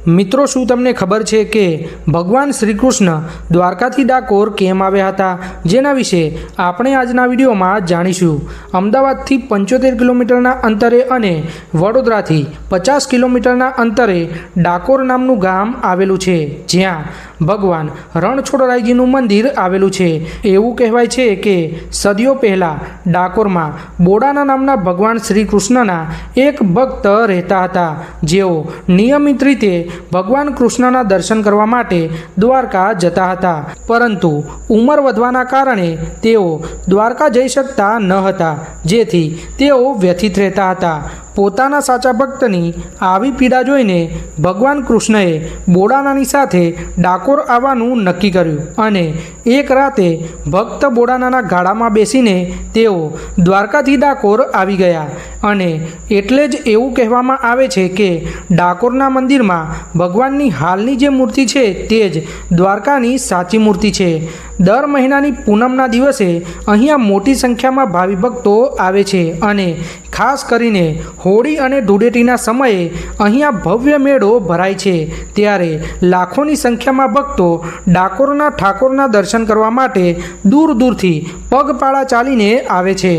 મિત્રો, શું તમને ખબર છે કે ભગવાન શ્રી કૃષ્ણ દ્વારકાથી ડાકોર કેમ આવ્યા હતા, જેના વિશે આપણે આજના વિડીયોમાં જાણીશું। અમદાવાદથી 75 કિલોમીટરના અંતરે અને વડોદરાથી 50 કિલોમીટરના અંતરે ડાકોર નામનું ગામ આવેલું છે, જ્યાં ભગવાન રણછોડરાયજીનું મંદિર આવેલું છે। એવું કહેવાય છે કે સદીઓ પહેલાં ડાકોરમાં બોડાના નામના ભગવાન શ્રી કૃષ્ણના એક ભક્ત રહેતા હતા, જેઓ નિયમિત રીતે ભગવાન કૃષ્ણના દર્શન કરવા માટે દ્વારકા જતા હતા, પરંતુ ઉંમર વધવાના કારણે તેઓ દ્વારકા જઈ શકતા ન હતા, જેથી તેઓ વ્યથિત રહેતા હતા। પોતાના સાચા ભક્તની આવી પીડા જોઈને ભગવાન કૃષ્ણએ બોડાનાની સાથે ડાકોર આવવાનું નક્કી કર્યું અને એક રાતે ભક્ત બોડાનાના ગાડામાં બેસીને તેઓ દ્વારકાથી ડાકોર આવી ગયા। અને એટલે જ એવું કહેવામાં આવે છે કે ડાકોરના મંદિરમાં ભગવાનની હાલની જે મૂર્તિ છે તે જ દ્વારકાની સાચી મૂર્તિ છે। દર મહિનાની પૂનમના દિવસે અહીંયા મોટી સંખ્યામાં ભાવિ ભક્તો આવે છે અને ખાસ કરીને હોળી અને ધૂળેટીના સમયે અહીંયા ભવ્ય મેળો ભરાય છે, ત્યારે લાખોની સંખ્યામાં ભક્તો ડાકોરના ઠાકોરના દર્શન કરવા માટે દૂર દૂરથી પગપાળા ચાલીને આવે છે।